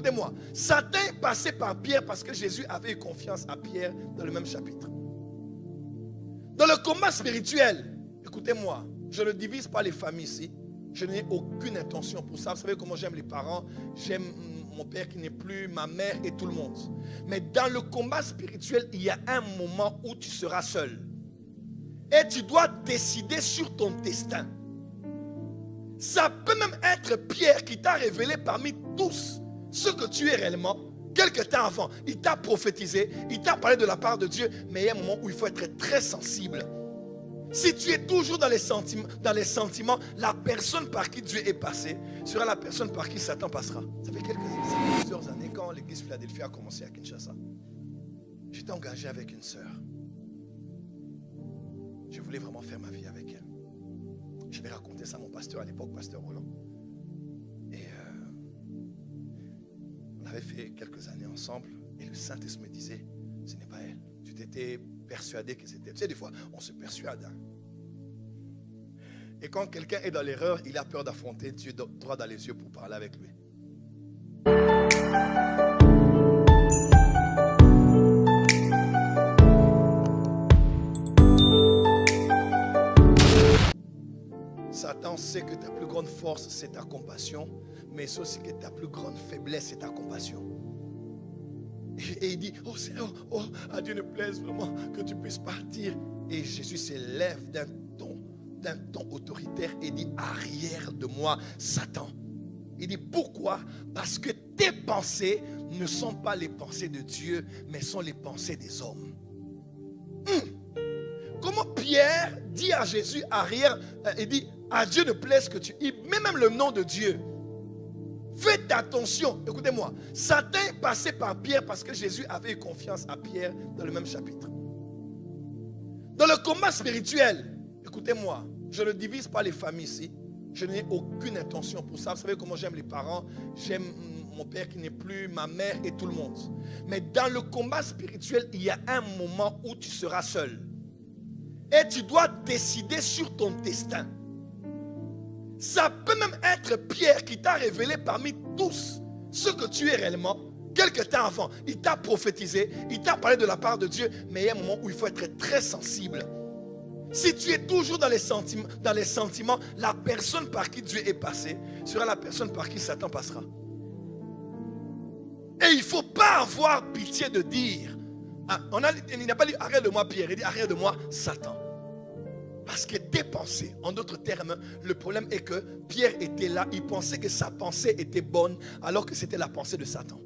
Écoutez-moi, Satan est passé par Pierre parce que Jésus avait eu confiance à Pierre dans le même chapitre. Dans le combat spirituel, écoutez-moi, je ne divise pas les familles ici. Je n'ai aucune intention pour ça. Vous savez comment j'aime les parents. J'aime mon père qui n'est plus, ma mère et tout le monde. Mais dans le combat spirituel, il y a un moment où tu seras seul. Et tu dois décider sur ton destin. Ça peut même être Pierre qui t'a révélé parmi tous ce que tu es réellement. Quelque temps avant, il t'a prophétisé, il t'a parlé de la part de Dieu, mais il y a un moment où il faut être très sensible. Si tu es toujours dans les sentiments, la personne par qui Dieu est passé sera la personne par qui Satan passera. Ça fait plusieurs années, quand l'église Philadelphie a commencé à Kinshasa, j'étais engagé avec une sœur. Je voulais vraiment faire ma vie avec elle. Je vais raconter ça à mon pasteur à l'époque, pasteur Roland. Et on avait fait quelques années ensemble. Et le Saint-Esprit me disait, ce n'est pas elle. Tu t'étais persuadé que c'était elle. Tu sais, des fois, on se persuade. Hein? Et quand quelqu'un est dans l'erreur, il a peur d'affronter Dieu droit dans les yeux pour parler avec lui. Satan sait que ta plus grande force, c'est ta compassion, mais c'est aussi que ta plus grande faiblesse, c'est ta compassion. Et il dit, oh Seigneur, oh, à Dieu ne plaise vraiment que tu puisses partir. Et Jésus s'élève d'un ton autoritaire et dit, arrière de moi, Satan. Il dit, pourquoi? Parce que tes pensées ne sont pas les pensées de Dieu, mais sont les pensées des hommes. Comment Pierre dit à Jésus, arrière, il dit, à Dieu ne plaise que tu... Il met même le nom de Dieu. Faites attention, écoutez-moi. Satan est passé par Pierre parce que Jésus avait eu confiance à Pierre dans le même chapitre. Dans le combat spirituel, écoutez-moi, je ne divise pas les familles ici. Je n'ai aucune intention pour ça. Vous savez comment j'aime les parents. J'aime mon père qui n'est plus, ma mère et tout le monde. Mais dans le combat spirituel, il y a un moment où tu seras seul. Et tu dois décider sur ton destin. Ça peut même être Pierre qui t'a révélé parmi tous ce que tu es réellement. Quelque temps avant, il t'a prophétisé, il t'a parlé de la part de Dieu, mais il y a un moment où il faut être très sensible. Si tu es toujours dans les sentiments, la personne par qui Dieu est passé sera la personne par qui Satan passera. Et il ne faut pas avoir pitié de dire, il n'a pas dit arrête de moi Pierre, il dit arrête de moi Satan. Parce que tes pensées, en d'autres termes, le problème est que Pierre était là, il pensait que sa pensée était bonne alors que c'était la pensée de Satan.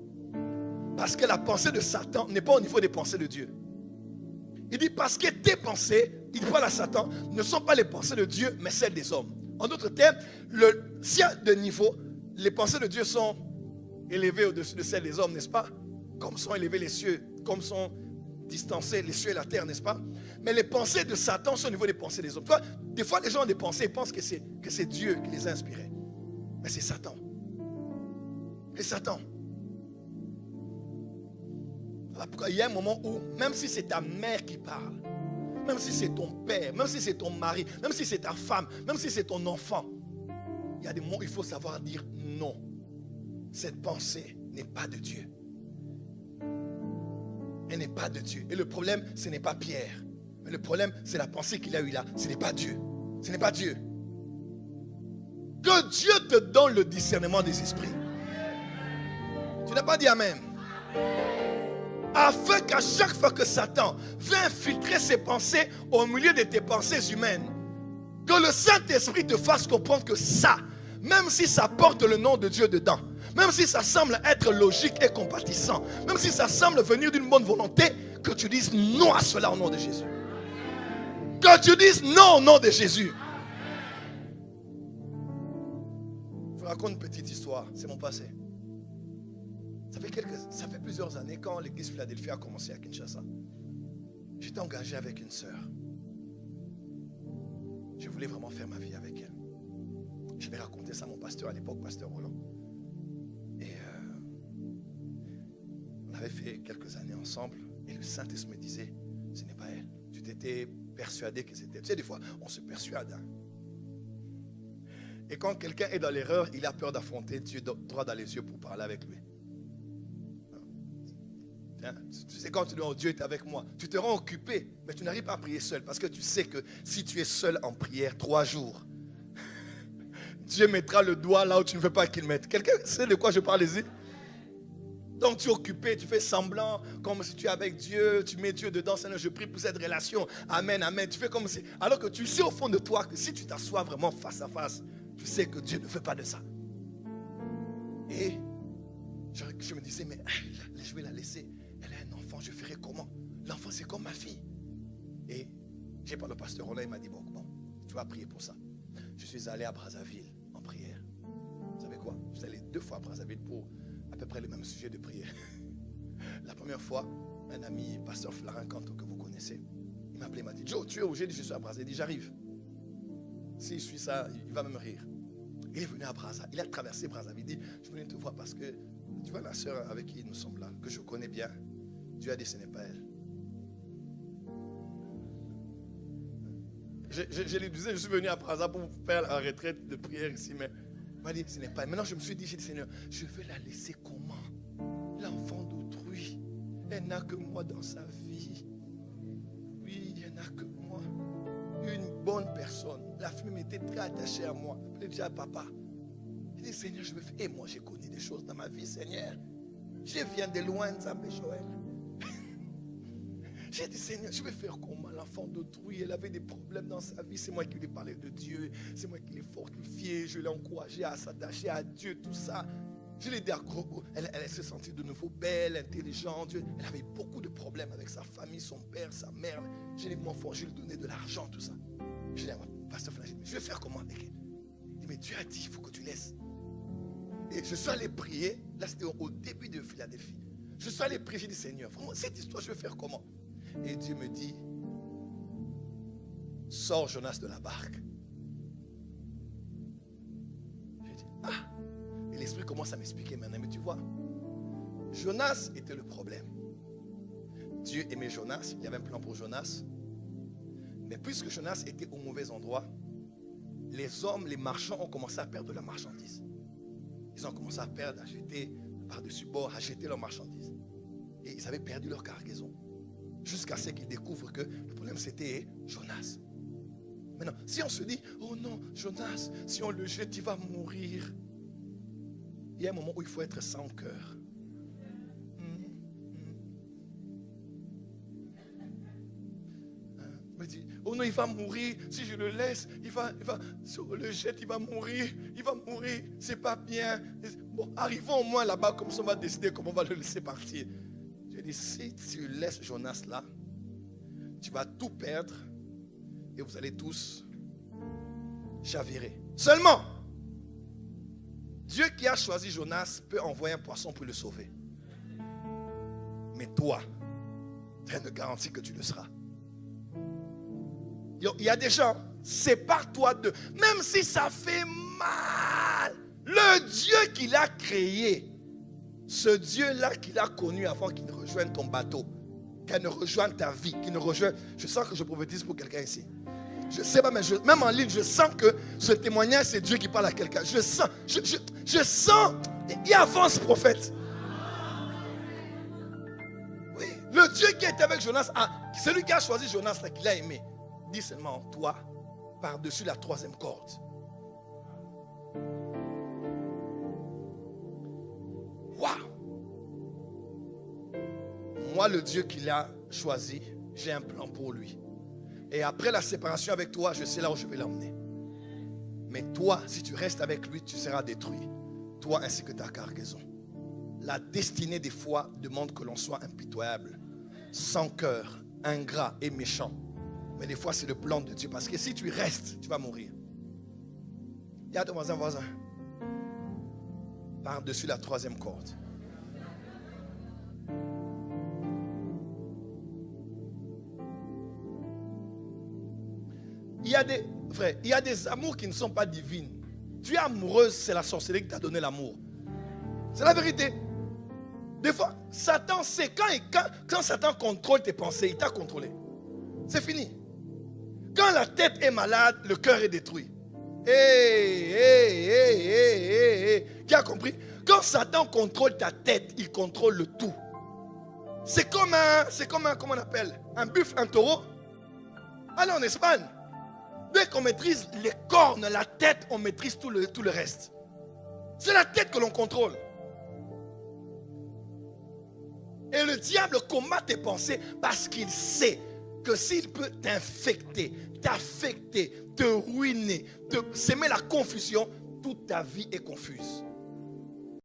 Parce que la pensée de Satan n'est pas au niveau des pensées de Dieu. Il dit parce que tes pensées, il parle à Satan, ne sont pas les pensées de Dieu, mais celles des hommes. En d'autres termes, s'il y a de niveau, les pensées de Dieu sont élevées au-dessus de celles des hommes, n'est-ce pas? Comme sont élevés les cieux, comme sont distancés les cieux et la terre, n'est-ce pas? Mais les pensées de Satan sont au niveau des pensées des hommes. Toi, des fois, les gens ont des pensées, ils pensent que c'est Dieu qui les a inspirés. Mais c'est Satan. C'est Satan. Voilà pourquoi il y a un moment où, même si c'est ta mère qui parle, même si c'est ton père, même si c'est ton mari, même si c'est ta femme, même si c'est ton enfant, il y a des moments où il faut savoir dire non. Cette pensée n'est pas de Dieu. Elle n'est pas de Dieu. Et le problème, ce n'est pas Pierre. Mais le problème, c'est la pensée qu'il a eue là. Ce n'est pas Dieu. Ce n'est pas Dieu. Que Dieu te donne le discernement des esprits. Tu n'as pas dit Amen. Afin qu'à chaque fois que Satan veut infiltrer ses pensées au milieu de tes pensées humaines, que le Saint-Esprit te fasse comprendre que ça, même si ça porte le nom de Dieu dedans, même si ça semble être logique et compatissant, même si ça semble venir d'une bonne volonté, que tu dises non à cela au nom de Jésus. Que tu dises non au nom de Jésus. Je vous raconte une petite histoire, c'est mon passé. Ça fait plusieurs années quand l'église Philadelphie a commencé à Kinshasa. J'étais engagé avec une sœur. Je voulais vraiment faire ma vie avec elle. Je vais raconter ça à mon pasteur à l'époque, pasteur Roland. Et on avait fait quelques années ensemble. Et le Saint-Esprit me disait, ce n'est pas elle. Tu t'étais persuadé que c'était elle. Tu sais, des fois, on se persuade. Hein? Et quand quelqu'un est dans l'erreur, il a peur d'affronter Dieu droit dans les yeux pour parler avec lui. Tu sais, quand tu dis, oh, Dieu est avec moi, tu te rends occupé, mais tu n'arrives pas à prier seul. Parce que tu sais que si tu es seul en prière 3 jours, Dieu mettra le doigt là où tu ne veux pas qu'il mette. Quelqu'un sait de quoi je parle ici? Donc tu es occupé, tu fais semblant, comme si tu es avec Dieu, tu mets Dieu dedans, Seigneur, je prie pour cette relation. Amen, amen. Tu fais comme si, alors que tu sais au fond de toi que si tu t'assois vraiment face à face, tu sais que Dieu ne fait pas de ça. Et je me disais, mais je vais la laisser. Elle a un enfant, je ferai comment? L'enfant, c'est comme ma fille. Et j'ai parlé au pasteur Roland, il m'a dit, bon, tu vas prier pour ça. Je suis allé à Brazzaville en prière. Vous savez quoi? Je suis allé 2 fois à Brazzaville pour à peu près le même sujet de prière. La première fois, un ami, pasteur Florent Canto, que vous connaissez, il m'a appelé, il m'a dit, Joe, tu es où? J'ai dit, je suis à Brazzaville. Il dit, j'arrive. S'il suit ça, il va même rire. Il est venu à Brazzaville, il a traversé Brazzaville. Il dit, je venais te voir parce que tu vois la sœur avec qui nous sommes là, que je connais bien. Dieu a dit, ce n'est pas elle. Je lui disais, je suis venu à Brazzaville pour faire la retraite de prière ici, mais il m'a dit, ce n'est pas elle. Maintenant, je me suis dit, j'ai dit, Seigneur, je vais la laisser comment? L'enfant d'autrui. Elle n'a que moi dans sa vie. Oui, il n'y en a que moi. Une bonne personne. La femme était très attachée à moi. Elle dit à papa. Il dit, Seigneur, je veux faire. Et moi, j'ai connu des choses dans ma vie, Seigneur. Je viens de loin, Nzambe Joël. J'ai dit, Seigneur, je vais faire comment? L'enfant d'autrui, elle avait des problèmes dans sa vie. C'est moi qui lui ai parlé de Dieu. C'est moi qui l'ai fortifié. Je l'ai encouragé à s'attacher à Dieu, tout ça. Je l'ai dit à gros. Elle s'est sentie de nouveau belle, intelligente. Elle avait beaucoup de problèmes avec sa famille, son père, sa mère. Je l'ai m'enfant, je lui ai donné de l'argent, tout ça. Je l'ai dit, pasteur Flash, je vais faire comment avec elle? Il dit, mais Dieu a dit, il faut que tu laisses. Et je suis allé prier. Là, c'était au début de Philadelphie. Je suis allé prier, j'ai dit, Seigneur, vraiment, cette histoire, je vais faire comment? Et Dieu me dit, sors Jonas de la barque. J'ai dit, ah. Et l'esprit commence à m'expliquer maintenant. Mais tu vois, Jonas était le problème. Dieu aimait Jonas, il y avait un plan pour Jonas. Mais puisque Jonas était au mauvais endroit, les hommes, les marchands ont commencé à perdre leurs marchandises. Ils ont commencé à perdre, à jeter par-dessus bord, à jeter leurs marchandises. Et ils avaient perdu leur cargaison. Jusqu'à ce qu'ils découvrent que le problème c'était Jonas. Maintenant, si on se dit, oh non, Jonas, si on le jette, il va mourir. Il y a un moment où il faut être sans cœur. Me dit, oh non, il va mourir. Si je le laisse, si on le jette, il va mourir. Il va mourir. C'est pas bien. Bon, arrivons au moins là-bas, comme ça on va décider comment on va le laisser partir. Je dis, si tu laisses Jonas là, tu vas tout perdre et vous allez tous chavirer. Seulement, Dieu qui a choisi Jonas peut envoyer un poisson pour le sauver. Mais toi, rien ne garantit que tu le seras. Il y a des gens, sépare-toi d'eux. Même si ça fait mal, le Dieu qui l'a créé, ce Dieu-là qu'il a connu avant qu'il ne rejoigne ton bateau, qu'il ne rejoigne ta vie, qu'il ne rejoigne... Je sens que je prophétise pour quelqu'un ici. Je ne sais pas, mais même en ligne, je sens que ce témoignage, c'est Dieu qui parle à quelqu'un. Je sens, je sens, il avance prophète. Oui, le Dieu qui est avec Jonas, celui qui a choisi Jonas, là, qu'il a aimé, dit seulement, toi, par-dessus la 3e corde. Waouh! Moi, le Dieu qu'il a choisi, j'ai un plan pour lui. Et après la séparation avec toi, je sais là où je vais l'emmener. Mais toi, si tu restes avec lui, tu seras détruit. Toi ainsi que ta cargaison. La destinée des fois demande que l'on soit impitoyable, sans cœur, ingrat et méchant. Mais des fois, c'est le plan de Dieu. Parce que si tu restes, tu vas mourir. Dis à ton voisin. Par-dessus la 3e corde. Il y a des amours qui ne sont pas divines. Tu es amoureuse, c'est la sorcellerie qui t'a donné l'amour. C'est la vérité. Des fois, Satan sait, quand Satan contrôle tes pensées, il t'a contrôlé. C'est fini. Quand la tête est malade, le cœur est détruit. Qui a compris? Quand Satan contrôle ta tête, il contrôle le tout. C'est comme un, comment on appelle, un buffle, un taureau. Allez en Espagne. Dès qu'on maîtrise les cornes, la tête, on maîtrise tout le reste. C'est la tête que l'on contrôle. Et le diable combat tes pensées parce qu'il sait que s'il peut t'infecter, t'affecter, te ruiner, te semer la confusion, toute ta vie est confuse.